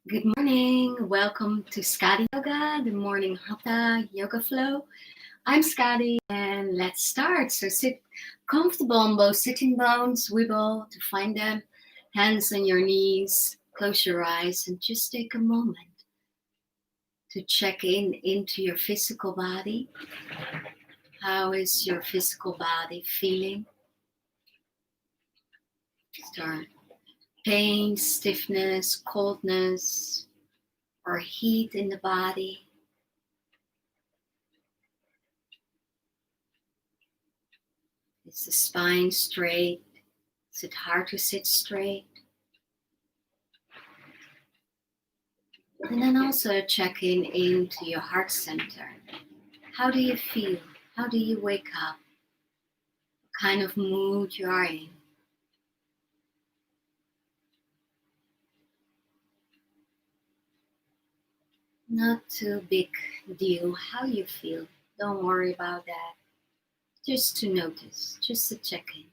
Good morning. Welcome to Skadi Yoga, the morning Hatha yoga flow. I'm Skadi and let's start. So sit comfortable on both sitting bones, wiggle to find them, hands on your knees, close your eyes and just take a moment to check in into your physical body. How is your physical body feeling? Start pain, stiffness, coldness, or heat in the body. Is the spine straight? Is it hard to sit straight? And then also check in into your heart center. How do you feel? How do you wake up? What kind of mood you are in? Not too big deal how you feel. Don't worry about that. Just to notice, just to check in.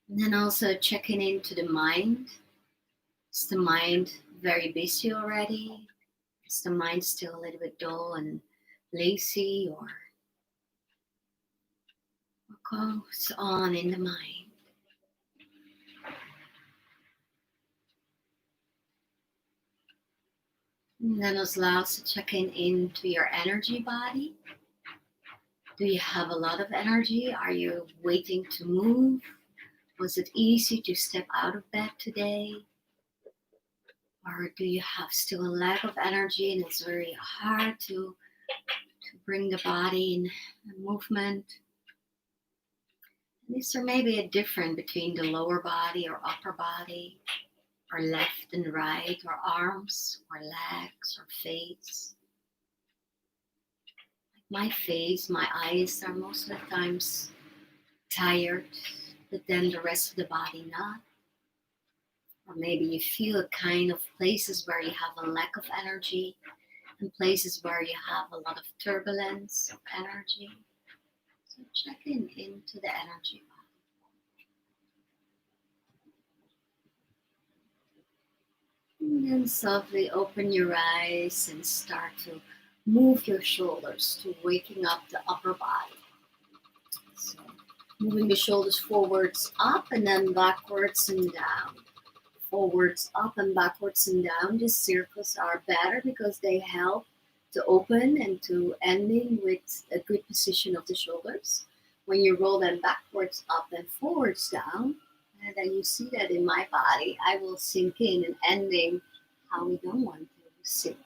And then also checking into the mind. Is the mind very busy already? Is the mind still a little bit dull and lazy, or what goes on in the mind? And then allow us to check in into your energy body. Do you have a lot of energy? Are you waiting to move? Was it easy to step out of bed today? Or do you have still a lack of energy and it's very hard to bring the body in movement? And is there maybe a difference between the lower body or upper body, or left and right, or arms, or legs, or face? My face, my eyes are most of the times tired, but then the rest of the body not. Or maybe you feel a kind of places where you have a lack of energy and places where you have a lot of turbulence of energy. So check in into the energy body. And then softly open your eyes and start to move your shoulders to waking up the upper body. So moving the shoulders forwards up and then backwards and down. Forwards up and backwards and down. These circles are better because they help to open and to ending with a good position of the shoulders. When you roll them backwards up and forwards down, and then you see that in my body, I will sink in and ending how we don't want to sink.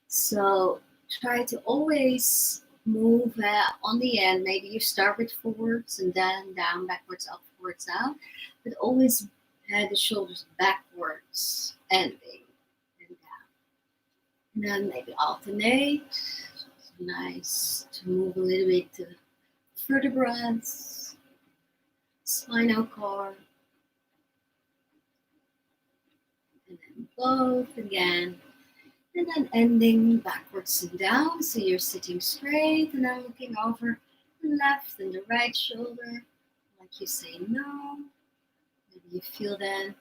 So try to always move on the end. Maybe you start with forwards and then down, backwards, up, forwards, down, but always the shoulders backwards, ending and down. And then maybe alternate. It's nice to move a little bit to vertebrae, spinal cord, and then both again. And then ending backwards and down. So you're sitting straight and then looking over the left and the right shoulder, like you say no. Maybe you feel then that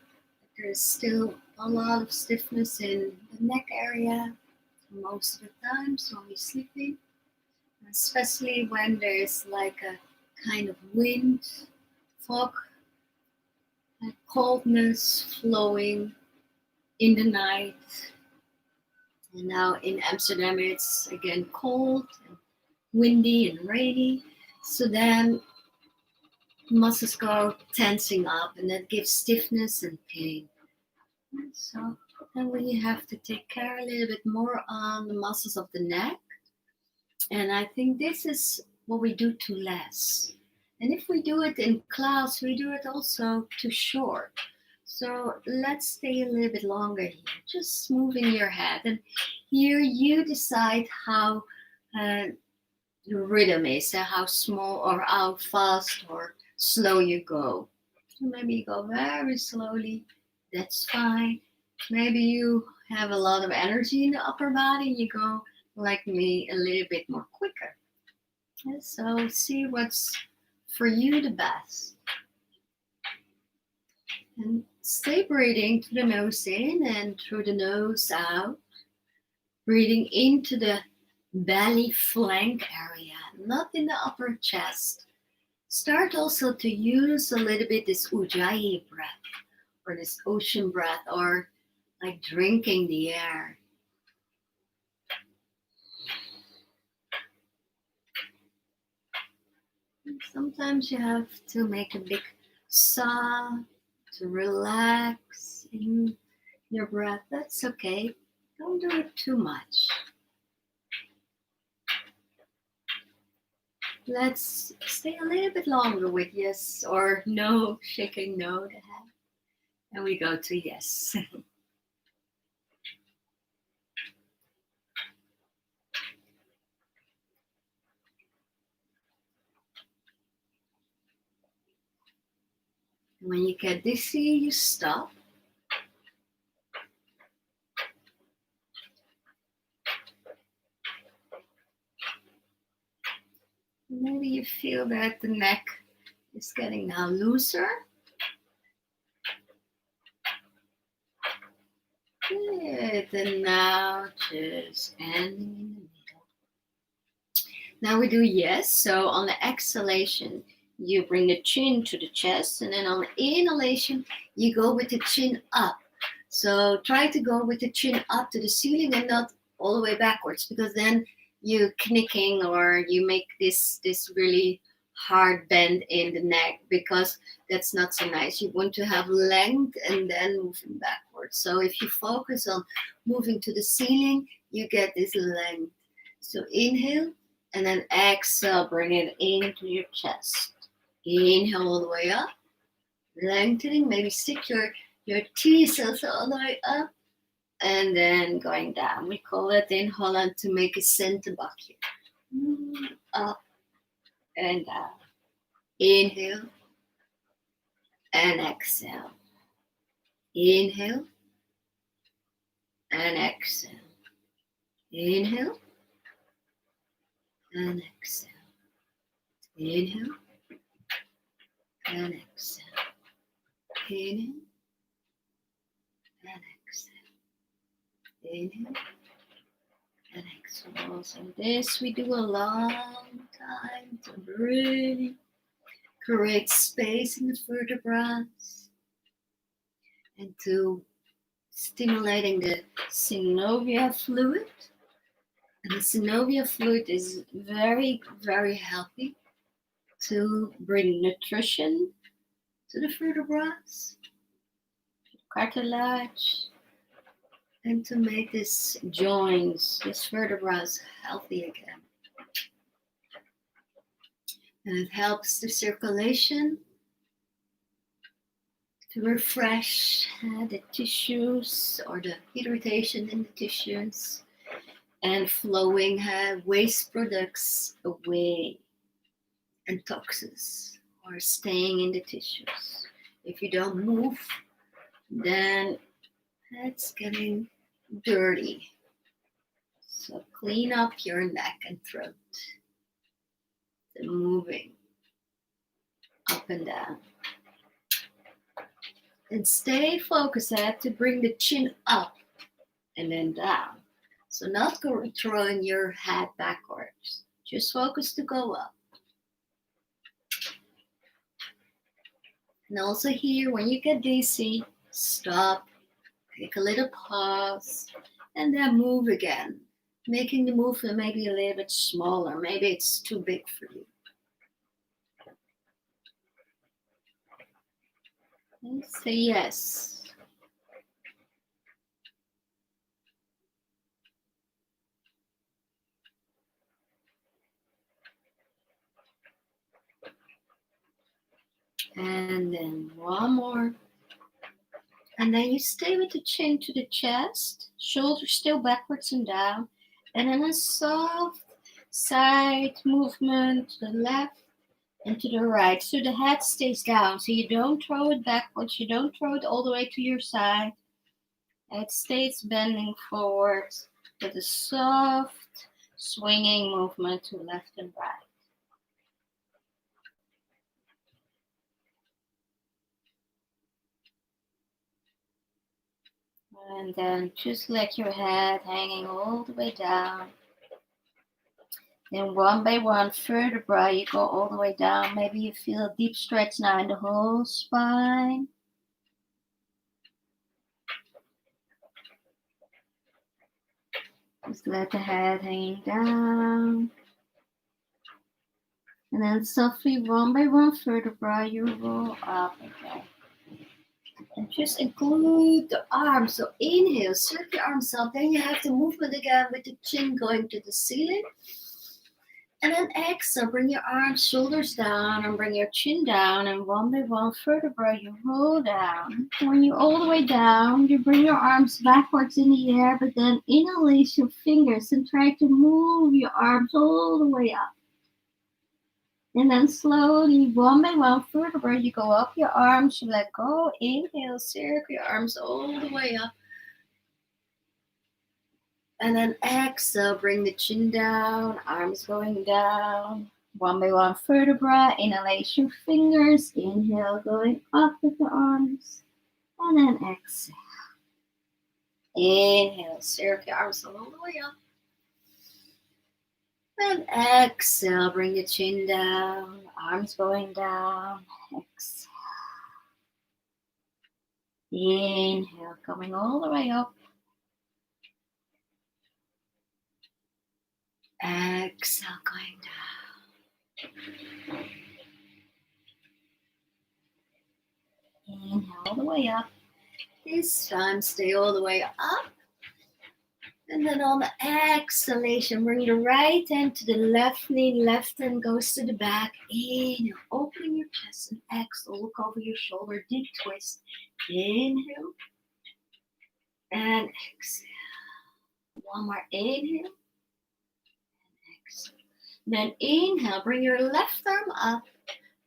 there's still a lot of stiffness in the neck area most of the times when we're sleeping, especially when there's like a kind of wind, fog, coldness flowing in the night. And now in Amsterdam it's again cold and windy and rainy, so then muscles go tensing up and that gives stiffness and pain. So then we have to take care a little bit more on the muscles of the neck. And I think this is what we do too less. And if we do it in class, we do it also too short. So let's stay a little bit longer here, just moving your head. And here you decide how the rhythm is, how small or how fast or slow you go. So maybe you go very slowly, that's fine. Maybe you have a lot of energy in the upper body, you go like me a little bit more quicker. And so see what's for you the best. And Stay breathing through the nose in and through the nose out. Breathing into the belly flank area, not in the upper chest. Start also to use a little bit this ujjayi breath or this ocean breath or like drinking the air. And sometimes you have to make a big sigh to relax in your breath. That's okay. Don't do it too much. Let's stay a little bit longer with yes or no, shaking no the head. And we go to yes. When you get dizzy, you stop. Maybe you feel that the neck is getting now looser. Good, and now just ending in the middle. Now we do yes, so on the exhalation, you bring the chin to the chest, and then on the inhalation, you go with the chin up. So try to go with the chin up to the ceiling and not all the way backwards, because then you knicking or you make this really hard bend in the neck, because that's not so nice. You want to have length and then moving backwards. So if you focus on moving to the ceiling, you get this length. So inhale and then exhale, bring it into your chest. Inhale all the way up, lengthening, maybe stick your teeth also all the way up, and then going down. We call it in Holland to make a centerbakje. Up and down. Inhale and exhale. Inhale and exhale. Inhale and exhale. Inhale and exhale. Inhale and exhale. Inhale and exhale. So this we do a long time to really create space in the vertebrae and to stimulating the synovial fluid. And the synovial fluid is very, very healthy to bring nutrition to the vertebrae, cartilage, and to make these joints, these vertebrae healthy again. And it helps the circulation to refresh the tissues or the irritation in the tissues, and flowing waste products away and toxins are staying in the tissues. If you don't move, then it's getting dirty. So clean up your neck and throat. So moving up and down. And stay focused to bring the chin up and then down. So not throwing your head backwards. Just focus to go up. And also here, when you get dizzy, stop, take a little pause, and then move again. Making the movement maybe a little bit smaller. Maybe it's too big for you. And say yes. And then one more. And then you stay with the chin to the chest, shoulders still backwards and down. And then a soft side movement to the left and to the right. So the head stays down. So you don't throw it backwards. You don't throw it all the way to your side. It stays bending forward with a soft swinging movement to left and right. And then just let your head hanging all the way down. Then one by one vertebra, you go all the way down. Maybe you feel a deep stretch now in the whole spine. Just let the head hanging down. And then softly, one by one vertebra, you roll up. Okay. And just include the arms. So inhale, circle your arms up. Then you have the movement again with the chin going to the ceiling. And then exhale, bring your arms, shoulders down, and bring your chin down. And one by one vertebra, you roll down. When you're all the way down, you bring your arms backwards in the air, but then interlace your fingers and try to move your arms all the way up. And then slowly, one by one vertebra, you go up your arms, you let go. Inhale, circle your arms all the way up. And then exhale, bring the chin down, arms going down. One by one vertebra, interlace your fingers. Inhale, going up with the arms. And then exhale. Inhale, circle your arms all the way up. And exhale, bring the chin down, arms going down. Exhale. Inhale, coming all the way up. Exhale, going down. Inhale all the way up. This time, stay all the way up. And then on the exhalation, bring the right hand to the left knee. Left hand goes to the back. Inhale, open your chest and exhale. Look over your shoulder, deep twist. Inhale and exhale. One more inhale. Then inhale, bring your left arm up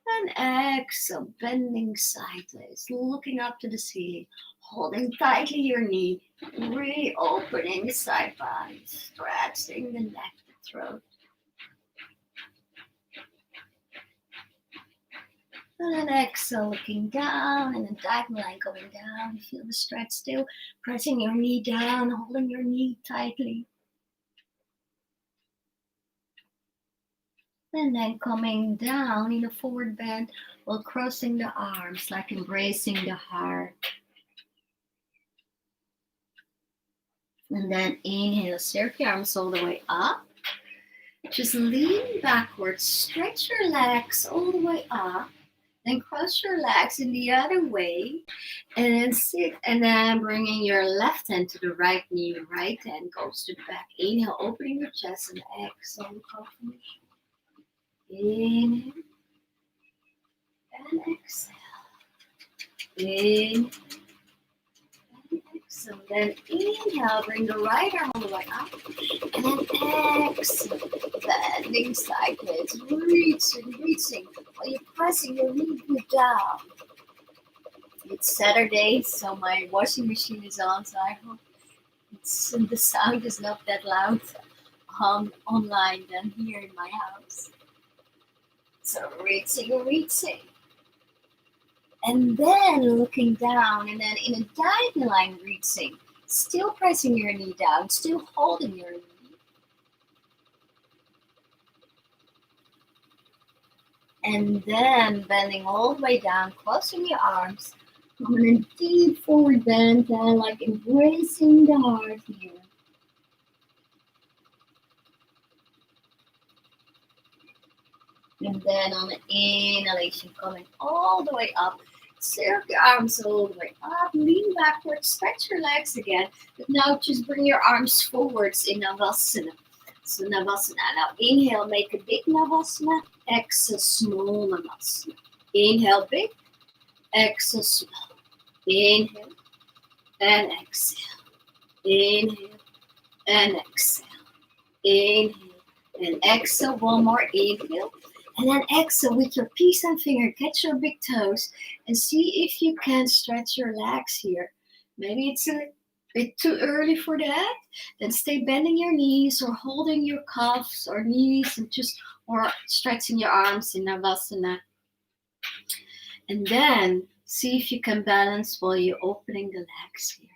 and exhale, bending sideways, looking up to the ceiling, holding tightly your knee, really opening the side body, stretching the neck, the throat. And then exhale, looking down, and then diagonal line going down. You feel the stretch still, pressing your knee down, holding your knee tightly. And then coming down in a forward bend while crossing the arms, like embracing the heart. And then inhale, circle your arms all the way up. Just lean backwards, stretch your legs all the way up. Then cross your legs in the other way. And then sit, and then bringing your left hand to the right knee. Right hand goes to the back. Inhale, opening your chest, and exhale, look over your shoulder. Inhale and exhale. Inhale and exhale. Then inhale, bring the right arm all the way up. And then exhale, bending sideways, reaching. While you're pressing your knee down. It's Saturday, so my washing machine is on, so I hope the sound is not that loud online than here in my house. So reaching. And then looking down, and then in a diagonal line reaching. Still pressing your knee down, still holding your knee. And then bending all the way down, crossing your arms. Coming in deep forward bend, and like embracing the heart here. And then on the inhalation, coming all the way up. Circle your arms all the way up. Lean backwards, stretch your legs again. But now just bring your arms forwards in Navasana. So Navasana. Now inhale, make a big Navasana. Exhale, small Navasana. Inhale, big. Exhale, small. Inhale and exhale. Inhale and exhale. Inhale and exhale. One more inhale. And then exhale with your peace and finger. Catch your big toes and see if you can stretch your legs here. Maybe it's a bit too early for that. Then stay bending your knees or holding your calves or knees and or stretching your arms in Navasana. And then see if you can balance while you're opening the legs here.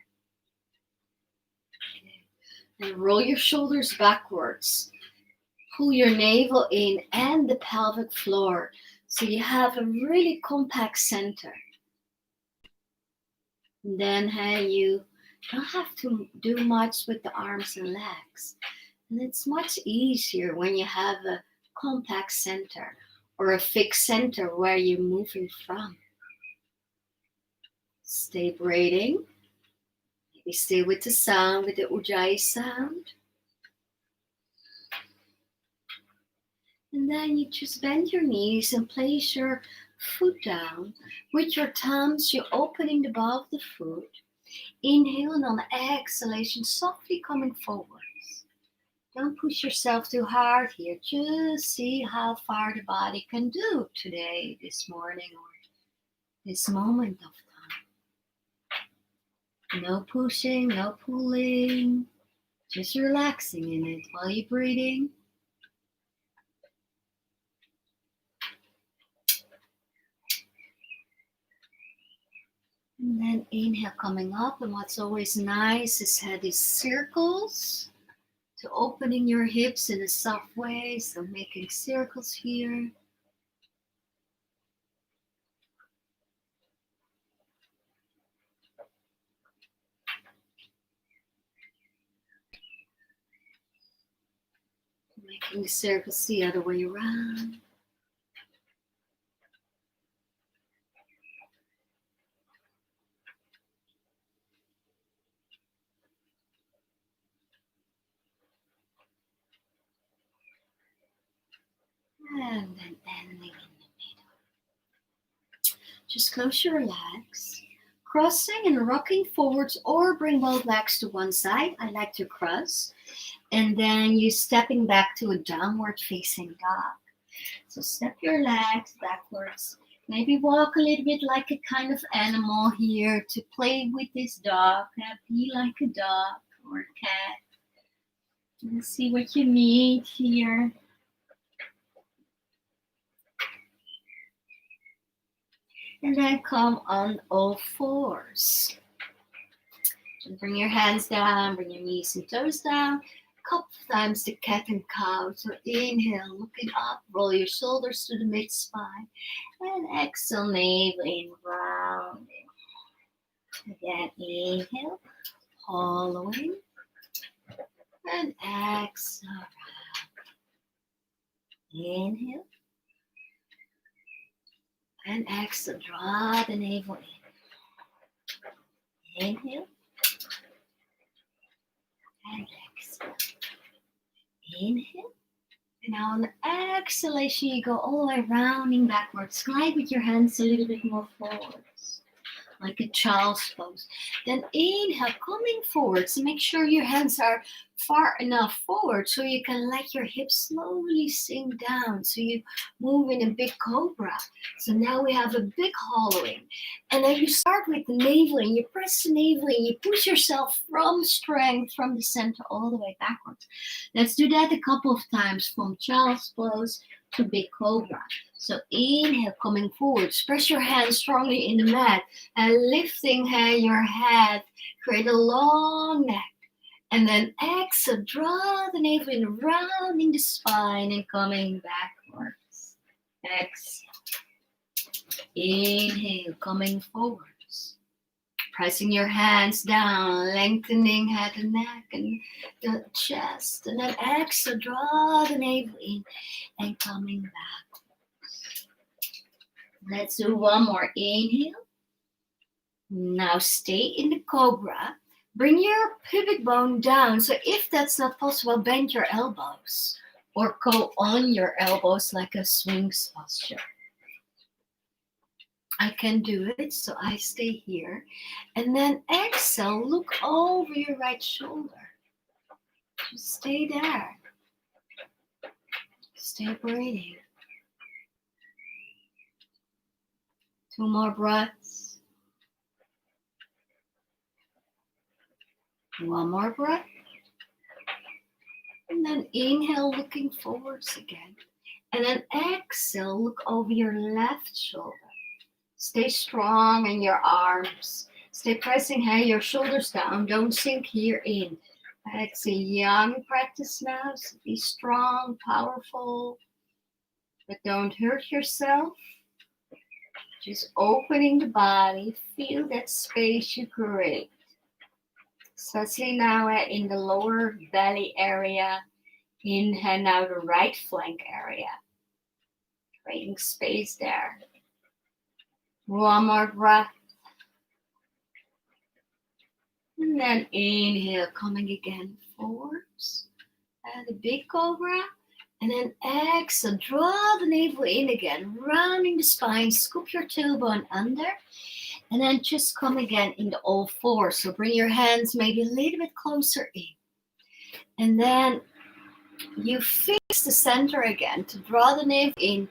And roll your shoulders backwards. Pull your navel in and the pelvic floor. So you have a really compact center. And then you don't have to do much with the arms and legs. And it's much easier when you have a compact center or a fixed center where you're moving from. Stay breathing. Maybe stay with the sound, with the Ujjayi sound. And then you just bend your knees and place your foot down. With your thumbs, you're opening the ball of the foot. Inhale, and on exhalation, softly coming forwards. Don't push yourself too hard here. Just see how far the body can do today, this morning, or this moment of time. No pushing, no pulling. Just relaxing in it while you're breathing. And then inhale coming up, and what's always nice is these circles to opening your hips in a soft way, so making circles here. Making the circles the other way around. And then ending in the middle. Just close your legs. Crossing and rocking forwards, or bring both legs to one side. I like to cross. And then you stepping back to a downward facing dog. So step your legs backwards. Maybe walk a little bit like a kind of animal here to play with this dog. Be like a dog or a cat. And see what you need here. And then come on all fours. Just bring your hands down, bring your knees and toes down. A couple of times the cat and cow. So inhale, looking up, roll your shoulders to the mid-spine. And exhale, navel in, rounding. Again, inhale, hollowing. And exhale, round. Inhale. And exhale, draw the navel in. Inhale. And exhale. Inhale. And now on the exhalation, you go all the way rounding backwards. Glide with your hands a little bit more forwards, like a child's pose. Then inhale, coming forwards. Make sure your hands are far enough forward so you can let your hips slowly sink down. So you move in a big cobra. So now we have a big hollowing. And then you start with the navel and you press the navel and you push yourself from strength from the center all the way backwards. Let's do that a couple of times from child's pose to big cobra. So inhale, coming forwards. Press your hands strongly in the mat and lifting your head. Create a long neck. And then exhale, draw the navel in, rounding the spine and coming backwards. Exhale. Inhale, coming forwards. Pressing your hands down, lengthening head and neck and the chest. And then exhale, draw the navel in and coming backwards. Let's do one more. Inhale. Now stay in the cobra. Bring your pubic bone down. So if that's not possible, bend your elbows or go on your elbows like a swings posture. I can do it, so I stay here. And then exhale, look over your right shoulder. Just stay there. Stay breathing. 2 more breaths. 1 more breath. And then inhale, looking forwards again. And then exhale, look over your left shoulder. Stay strong in your arms. Stay pressing your shoulders down. Don't sink here in. It's a young practice now, so be strong, powerful, but don't hurt yourself. Just opening the body, feel that space you create. Especially now in the lower belly area, inhale now the right flank area. Creating space there. One more breath. And then inhale, coming again forwards. And the big cobra. And then exhale, draw the navel in again, rounding the spine, scoop your tailbone under. And then just come again into all fours. So bring your hands maybe a little bit closer in. And then you fix the center again to draw the navel in,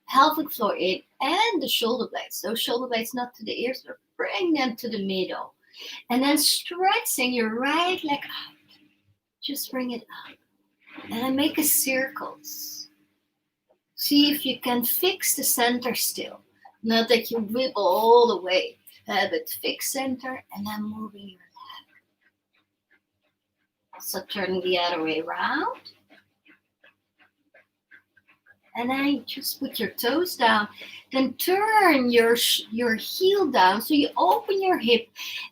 pelvic floor in, and the shoulder blades. Those shoulder blades not to the ears, but bring them to the middle. And then stretching your right leg out. Just bring it up. And then make a circles. See if you can fix the center still. Not that you wibble all the way, but fix center and then moving your leg. So turning the other way around. And then just put your toes down. Then turn your heel down. So you open your hip.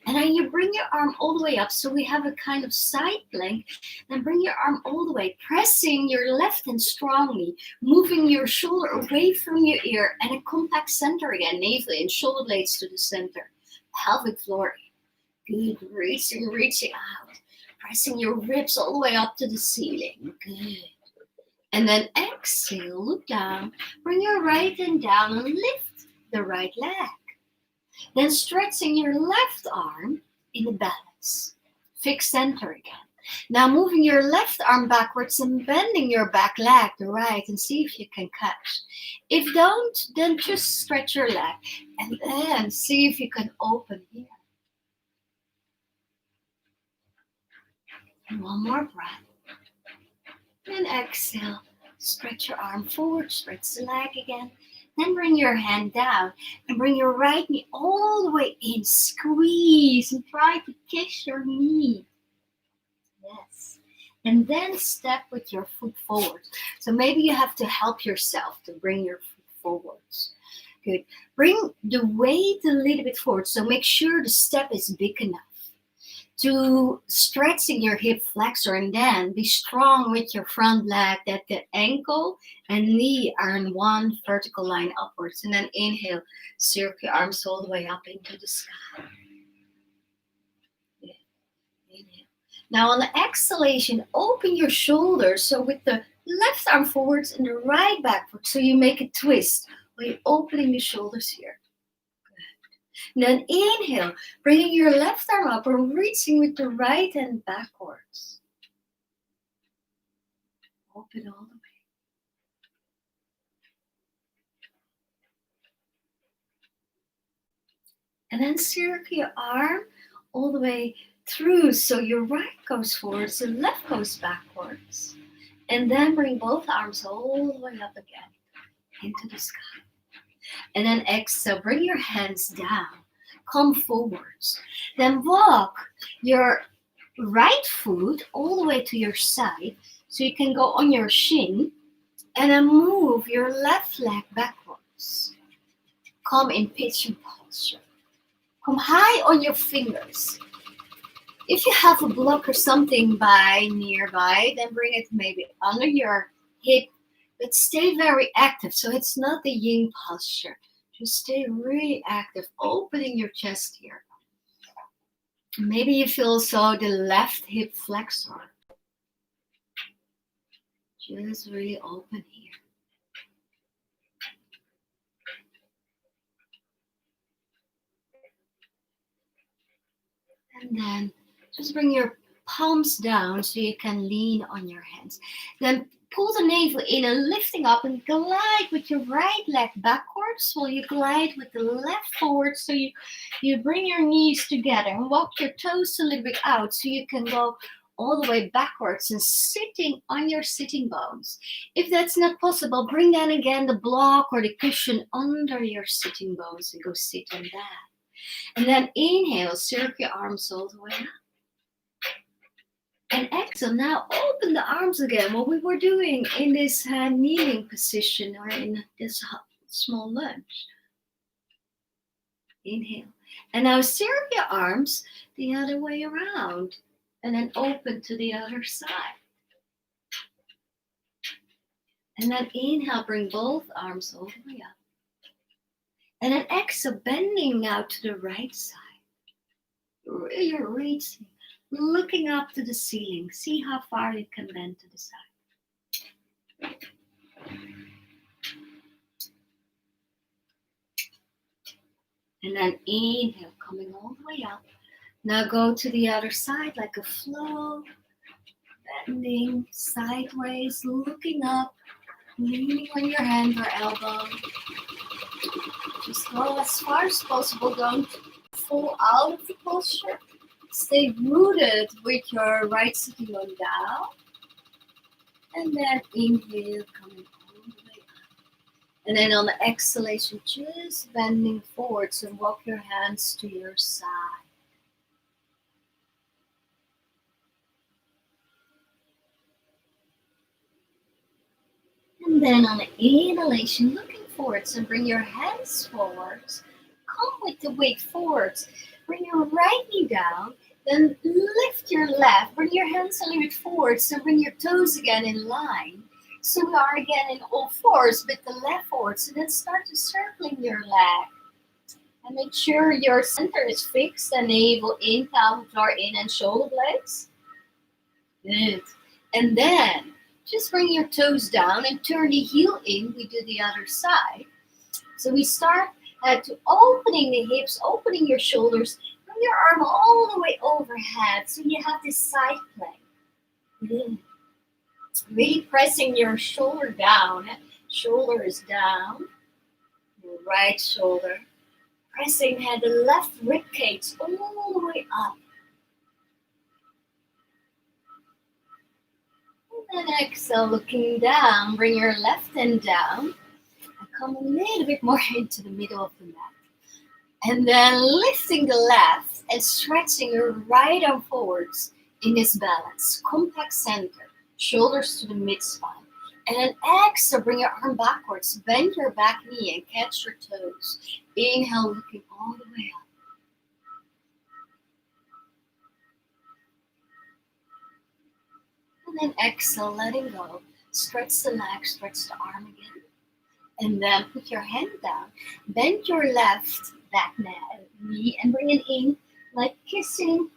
And then you bring your arm all the way up. So we have a kind of side plank. Then bring your arm all the way. Pressing your left hand strongly. Moving your shoulder away from your ear. And a compact center again. Navel in. Shoulder blades to the center. Pelvic floor. Good. Reaching out. Pressing your ribs all the way up to the ceiling. Good. And then exhale, look down, bring your right hand down and lift the right leg. Then stretching your left arm in a balance. Fix center again. Now moving your left arm backwards and bending your back leg, the right, and see if you can catch. If don't, then just stretch your leg and then see if you can open here. And one more breath. And exhale, stretch your arm forward, stretch the leg again. Then bring your hand down and bring your right knee all the way in. Squeeze and try to kiss your knee. Yes. And then step with your foot forward. So maybe you have to help yourself to bring your foot forwards. Good. Bring the weight a little bit forward. So make sure the step is big enough. To stretching your hip flexor and then be strong with your front leg that the ankle and knee are in one vertical line upwards. And then inhale, circle your arms all the way up into the sky. Yeah. Inhale. Now on the exhalation, open your shoulders. So with the left arm forwards and the right backwards. So you make a twist while you're opening the shoulders here. And then inhale, bringing your left arm up and reaching with the right hand backwards. Open all the way. And then circle your arm all the way through. So your right goes forwards, the left goes backwards. And then bring both arms all the way up again into the sky. And then exhale, bring your hands down. Come forwards. Then walk your right foot all the way to your side. So you can go on your shin. And then move your left leg backwards. Come in pigeon posture. Come high on your fingers. If you have a block or something nearby, then bring it maybe under your hip. But stay very active. So it's not the yin posture. Just stay really active, opening your chest here. Maybe you feel also the left hip flexor. Just really open here. And then just bring your palms down so you can lean on your hands. Then pull the navel in and lifting up and glide with your right leg backwards while you glide with the left forward. So you bring your knees together and walk your toes a little bit out so you can go all the way backwards and sitting on your sitting bones. If that's not possible, bring then again the block or the cushion under your sitting bones and go sit on that. And then inhale, circle your arms all the way up. And exhale, now open the arms again, what we were doing in this kneeling position or in this small lunge. Inhale. And now circle your arms the other way around and then open to the other side. And then inhale, bring both arms all the way up. And then exhale, bending now to the right side. You're reaching, looking up to the ceiling. See how far you can bend to the side. And then inhale, coming all the way up. Now go to the other side like a flow, bending sideways, looking up, leaning on your hand or elbow. Just go as far as possible. Don't fall out of the posture. Stay rooted with your right sitting bone down. And then inhale, coming all the way up. And then on the exhalation, just bending forwards and walk your hands to your side. And then on the inhalation, looking forwards and bring your hands forwards. Come with the weight forwards. Bring your right knee down. Then lift your left. Bring your hands a little bit forward. So bring your toes again in line. So we are again in all fours, but the left forward. So then start to circling your leg. And make sure your center is fixed and navel in, pelvic floor in, and shoulder blades. Good. And then just bring your toes down and turn the heel in. We do the other side. So we start to opening the hips, opening your shoulders. Bring your arm all the way overhead. So you have this side plank. Good. Really pressing your shoulder down. Shoulder is down. Your right shoulder. Pressing the left rib cage all the way up. And then exhale, looking down. Bring your left hand down. And come a little bit more into the middle of the mat. And then lifting the left and stretching your right arm forwards in this balance. Compact center. Shoulders to the mid-spine. And then exhale, bring your arm backwards. Bend your back knee and catch your toes. Inhale, looking all the way up. And then exhale, letting go. Stretch the leg, stretch the arm again. And then put your hand down. Bend your left back knee and bring it in like kissing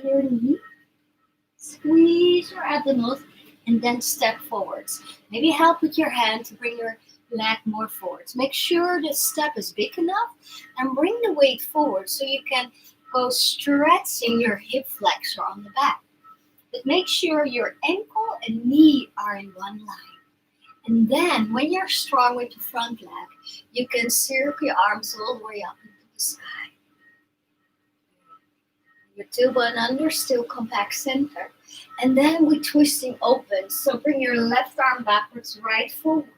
your knee. Squeeze your abdominals and then step forwards. Maybe help with your hand to bring your leg more forwards. Make sure the step is big enough and bring the weight forward so you can go stretching your hip flexor on the back. But make sure your ankle and knee are in one line. And then when you're strong with the front leg, you can circle your arms all the way up into the sky. Your tailbone under, still compact center. And then we're twisting open. So bring your left arm backwards, right forwards.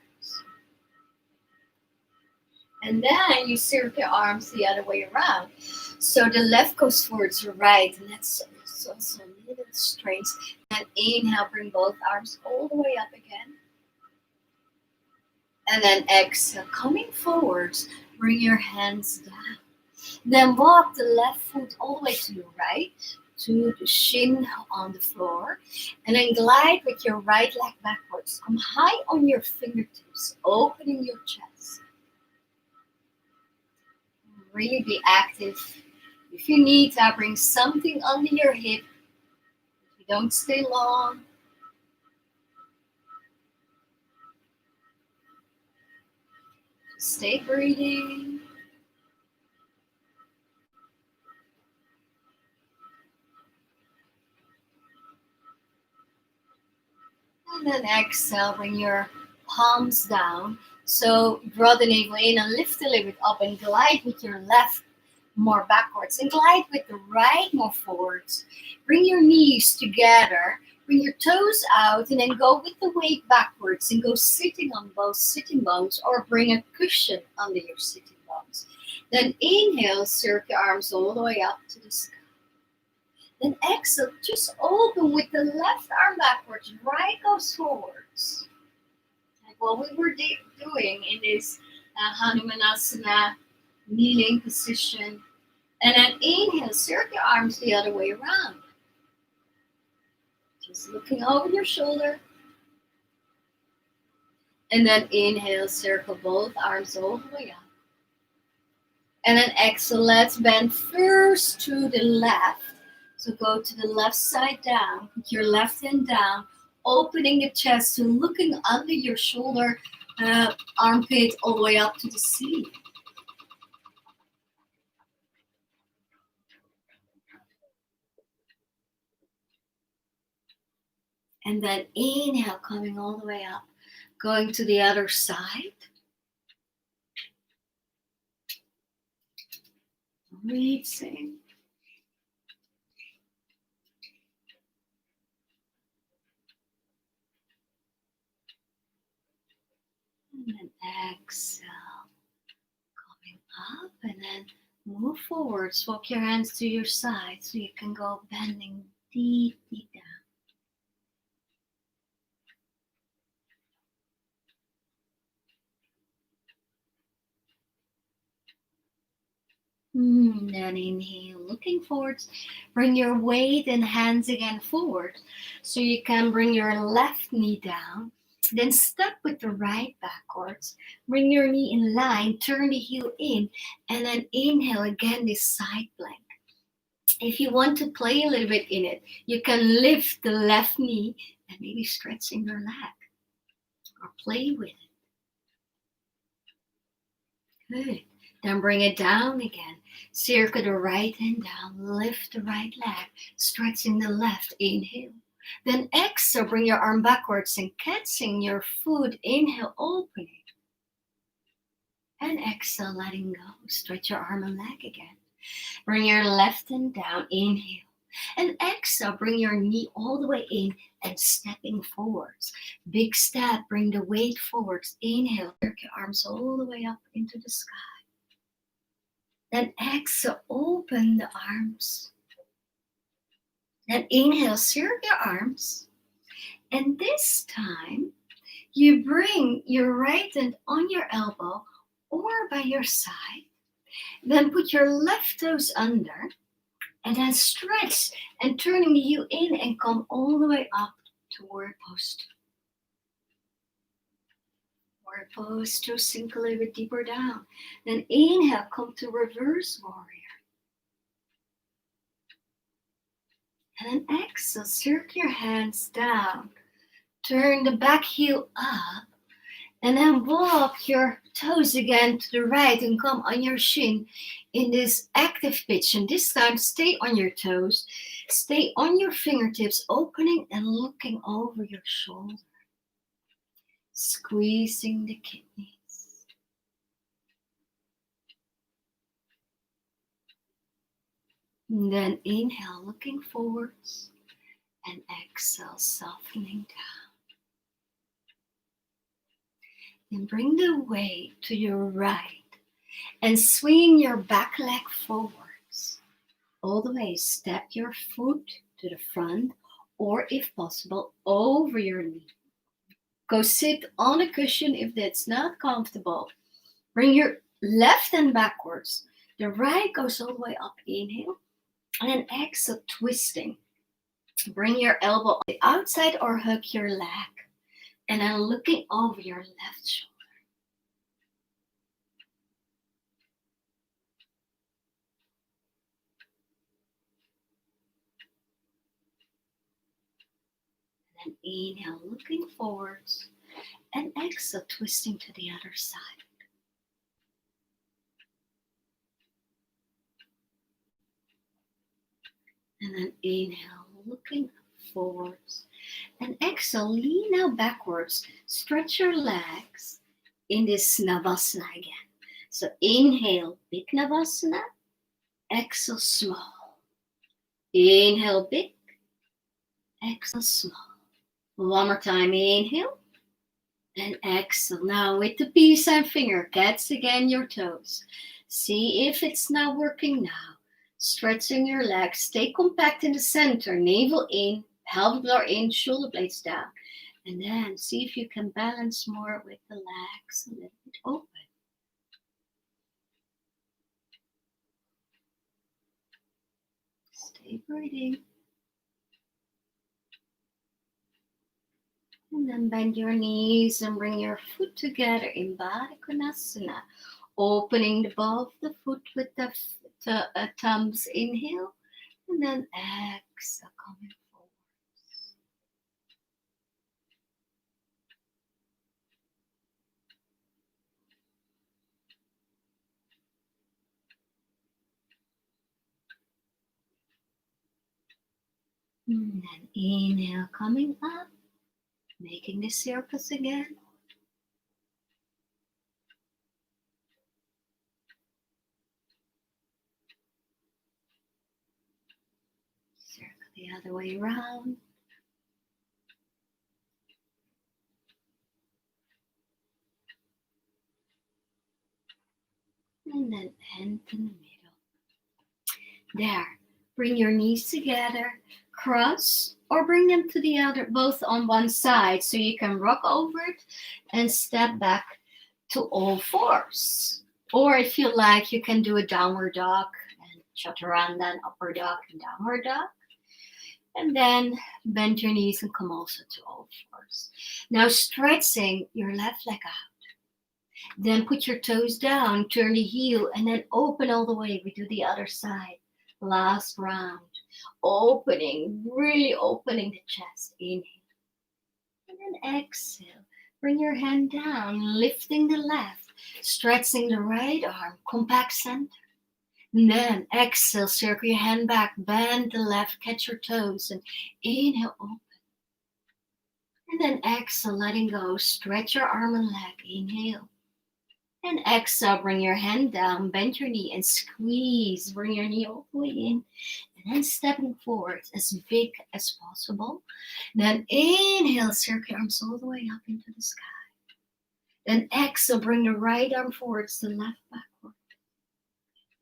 And then you circle your arms the other way around. So the left goes towards the right. And that's also a little strange. And inhale, bring both arms all the way up again. And then exhale, coming forwards, bring your hands down. Then walk the left foot all the way to the right, to the shin on the floor. And then glide with your right leg backwards. Come high on your fingertips, opening your chest. Really be active. If you need to bring something under your hip, if you don't stay long. Stay breathing. And then exhale, bring your palms down. So draw the navel in and lift the little bit up and glide with your left more backwards and glide with the right more forwards. Bring your knees together, bring your toes out and then go with the weight backwards and go sitting on both sitting bones or bring a cushion under your sitting bones. Then inhale, circle your arms all the way up to the sky. Then exhale, just open with the left arm backwards, right goes forwards. Like what we were doing in this Hanumanasana kneeling position. And then inhale, circle your arms the other way around. Just looking over your shoulder. And then inhale, circle both arms all the way up. And then exhale, let's bend first to the left. So go to the left side down, put your left hand down, opening the chest, so looking under your shoulder, armpit all the way up to the ceiling. And then inhale, coming all the way up, going to the other side. Breathing. And then exhale, coming up, and then move forward. Swap your hands to your side so you can go bending deep, deep down. Then inhale, looking forwards. Bring your weight and hands again forward. So you can bring your left knee down. Then step with the right backwards. Bring your knee in line, turn the heel in, and then inhale again this side plank. If you want to play a little bit in it, you can lift the left knee and maybe stretching your leg or play with it. Good. Then bring it down again. Circle the right hand down, lift the right leg, stretching the left, inhale. Then exhale, bring your arm backwards and catching your foot, inhale, opening. And exhale, letting go. Stretch your arm and leg again. Bring your left hand down, inhale. And exhale, bring your knee all the way in and stepping forwards. Big step, bring the weight forwards. Inhale, jerk your arms all the way up into the sky. Then exhale, open the arms. Then inhale, circle your arms. And this time, you bring your right hand on your elbow or by your side. Then put your left toes under. And then stretch and turning the heel in and come all the way up to warrior pose 2. Warrior pose 2, sink a little bit deeper down. Then inhale, come to reverse warrior. And then exhale, circle your hands down. Turn the back heel up. And then walk your toes again to the right and come on your shin in this active pitch. And this time, stay on your toes. Stay on your fingertips, opening and looking over your shoulder. Squeezing the kidneys. And then inhale, looking forwards. And exhale, softening down. Then bring the weight to your right and swing your back leg forwards. All the way, step your foot to the front or if possible, over your knee. Go sit on a cushion if that's not comfortable. Bring your left hand backwards. The right goes all the way up, inhale. And then exhale, twisting. Bring your elbow on the outside or hug your leg. And then looking over your left shoulder. And then inhale, looking forwards. And exhale, twisting to the other side. And then inhale, looking forwards. And exhale, lean now backwards. Stretch your legs in this Navasana again. So inhale, big Navasana. Exhale, small. Inhale, big. Exhale, small. One more time, inhale. And exhale. Now with the peace and finger, catch again your toes. See if it's not working now. Stretching your legs. Stay compact in the center. Navel in, pelvic floor in, shoulder blades down. And then see if you can balance more with the legs a little bit open. Stay breathing. And then bend your knees and bring your foot together in Baddha Konasana. Opening the ball of the foot with the thumbs. Inhale. And then exhale, coming forward. And then inhale, coming up. Making the circles again. Circle the other way around. And then end in the middle. There. Bring your knees together. Cross or bring them to the other, both on one side, so you can rock over it and step back to all fours. Or if you like, you can do a downward dog and chaturanga and upper dog and downward dog. And then bend your knees and come also to all fours. Now stretching your left leg out. Then put your toes down, turn the heel, and then open all the way. We do the other side. Last round. Opening, really opening the chest. Inhale. And then exhale. Bring your hand down, lifting the left, stretching the right arm, compact center. And then exhale, circle your hand back, bend the left, catch your toes, and inhale, open. And then exhale, letting go, stretch your arm and leg, inhale. And exhale, bring your hand down, bend your knee, and squeeze, bring your knee all the way in. And then stepping forward as big as possible. Then inhale, circle your arms all the way up into the sky. Then exhale, bring the right arm forwards, the left backward.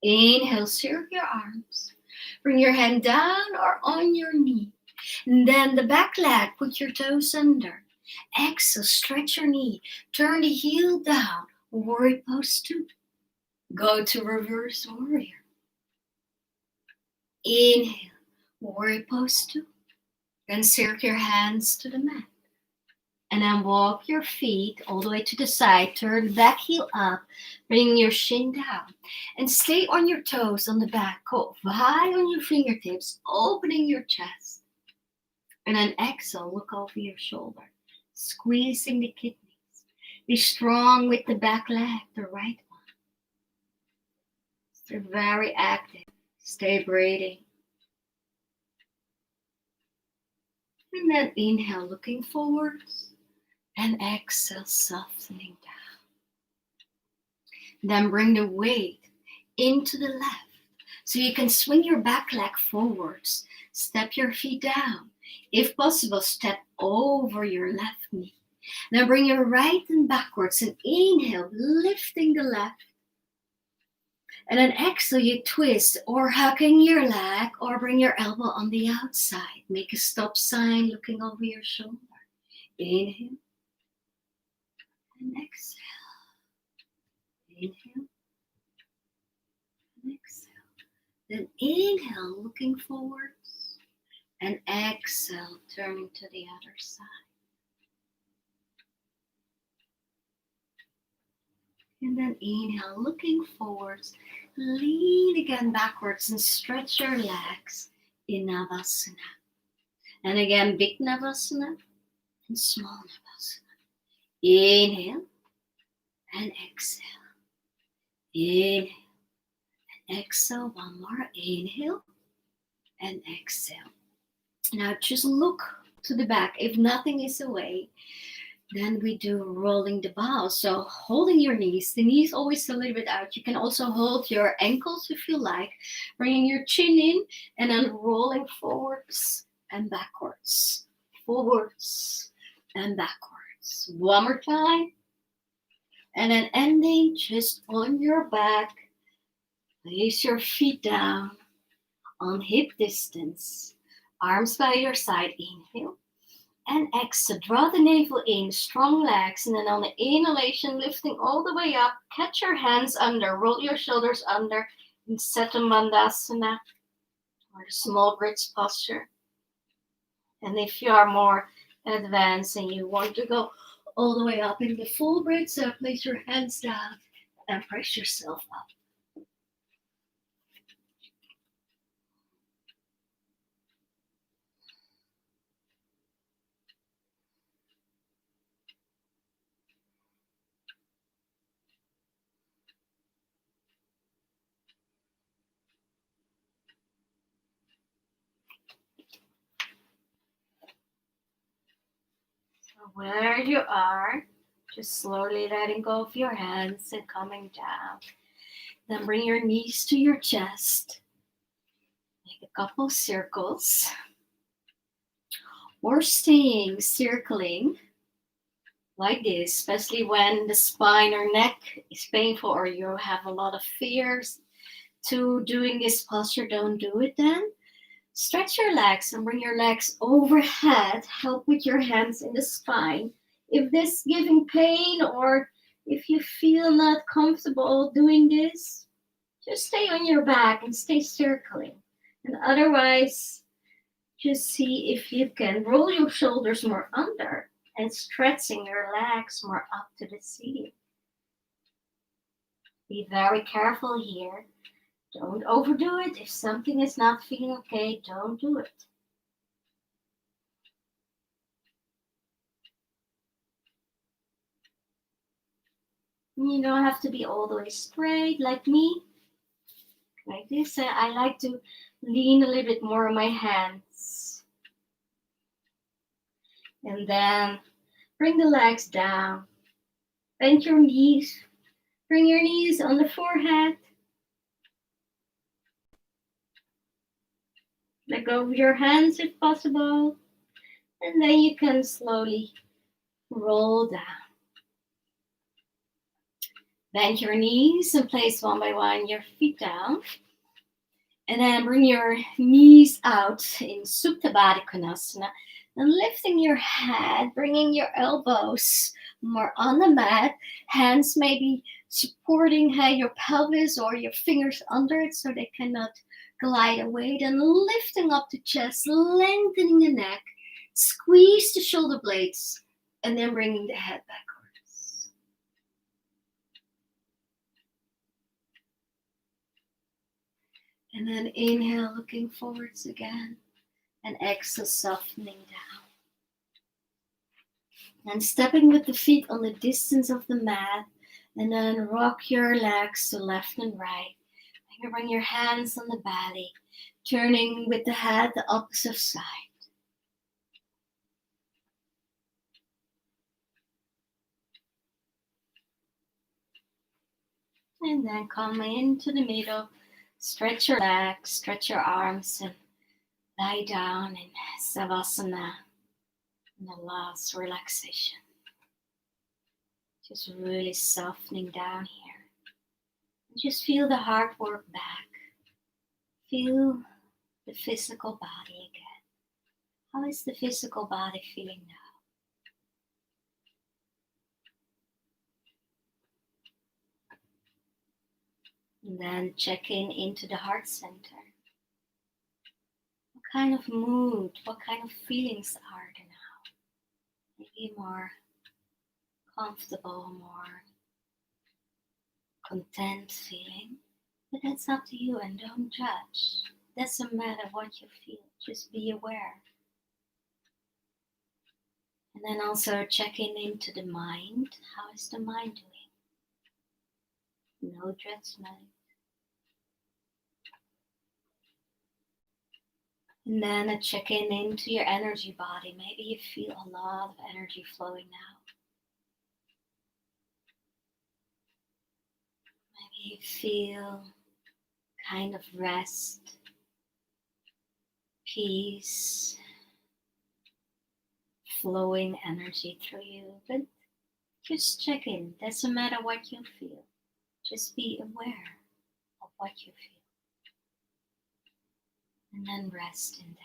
Inhale, circle your arms. Bring your hand down or on your knee. And then the back leg, put your toes under. Exhale, stretch your knee. Turn the heel down. Warrior pose 2. Go to reverse warrior. Inhale, warrior pose 2. Then circle your hands to the mat. And then walk your feet all the way to the side. Turn the back heel up. Bring your shin down. And stay on your toes on the back. Go high on your fingertips. Opening your chest. And then exhale. Look over your shoulder. Squeezing the kidneys. Be strong with the back leg. The right one. Stay very active. Stay breathing. And then inhale. Looking forwards. And exhale, softening down. Then bring the weight into the left. So you can swing your back leg forwards. Step your feet down. If possible, step over your left knee. Now bring your right and backwards and inhale, lifting the left. And then exhale, you twist or hugging your leg or bring your elbow on the outside. Make a stop sign looking over your shoulder. Inhale. And exhale. Inhale. And exhale. Then inhale, looking forwards. And exhale, turning to the other side. And then inhale, looking forwards. Lean again backwards and stretch your legs in Navasana. And again, big Navasana and small Navasana. Inhale and exhale. Inhale and exhale. One more. Inhale and exhale. Now just look to the back. If nothing is away, then we do rolling the ball. So holding your knees. The knees always a little bit out. You can also hold your ankles if you like. Bringing your chin in and then rolling forwards and backwards. Forwards and backwards. One more time. And then ending just on your back. Place your feet down. on hip distance. Arms by your side, inhale. And exhale, draw the navel in, strong legs. And then on the inhalation, lifting all the way up. Catch your hands under, roll your shoulders under in Setamandasana or small bridge posture. And if you are more advanced and you want to go all the way up in the full bridge, so place your hands down and press yourself up. So where you are, just slowly letting go of your hands and coming down. Then bring your knees to your chest. Make a couple circles. Or staying circling like this, especially when the spine or neck is painful or you have a lot of fears to doing this posture, don't do it then. Stretch your legs and bring your legs overhead. Help with your hands in the spine. If this is giving pain or if you feel not comfortable doing this, just stay on your back and stay circling. And otherwise, just see if you can roll your shoulders more under and stretching your legs more up to the ceiling. Be very careful here. Don't overdo it. If something is not feeling okay, don't do it. You don't have to be all the way straight like me. Like this. I like to lean a little bit more on my hands. And then bring the legs down. Bend your knees. Bring your knees on the forehead. Let go of your hands if possible. And then you can slowly roll down. Bend your knees and place one by one your feet down. And then bring your knees out in Supta Baddha Konasana. And lifting your head, bringing your elbows more on the mat. Hands maybe supporting your pelvis or your fingers under it so they cannot glide away. Then lifting up the chest, lengthening the neck. Squeeze the shoulder blades. And then bringing the head backwards. And then inhale, looking forwards again. And exhale, softening down. And stepping with the feet on the distance of the mat. And then rock your legs to left and right. And bring your hands on the belly. Turning with the head the opposite side. And then come into the middle. Stretch your legs, stretch your arms, and lie down in Savasana. And the last relaxation. Just really softening down here. And just feel the heart work back. Feel the physical body again. How is the physical body feeling now? And then check in into the heart center. What kind of mood, what kind of feelings are there now? Maybe more comfortable, more content feeling. But that's up to you and don't judge. Doesn't matter what you feel, just be aware. And then also checking into the mind. How is the mind doing? No judgment. And then a check-in into your energy body. Maybe you feel a lot of energy flowing now. Maybe you feel kind of rest, peace, flowing energy through you. But just check in. Doesn't matter what you feel. Just be aware of what you feel. and then rest in that.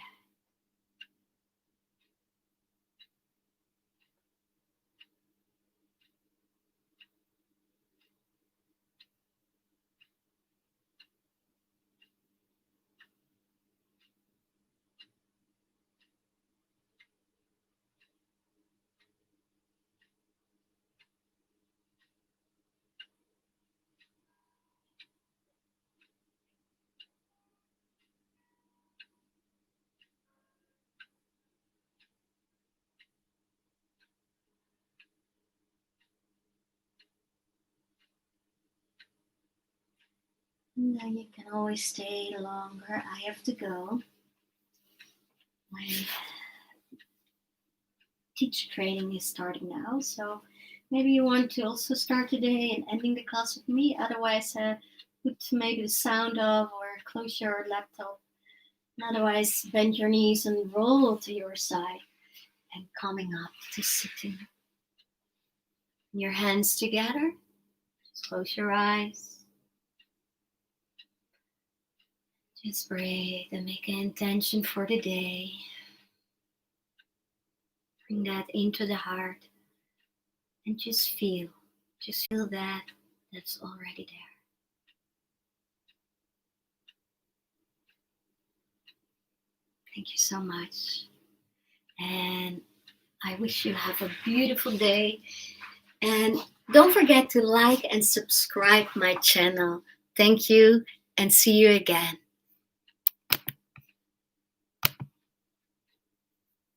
And then you can always stay longer. I have to go. My teacher training is starting now, so maybe you want to also start today and ending the class with me. Otherwise, put maybe the sound off or close your laptop. And otherwise, bend your knees and roll to your side and coming up to sitting. Your hands together. Just close your eyes. Just breathe and make an intention for the day. Bring that into the heart and just feel that that's already there. Thank you so much. And I wish you have a beautiful day. And don't forget to like and subscribe my channel. Thank you and see you again.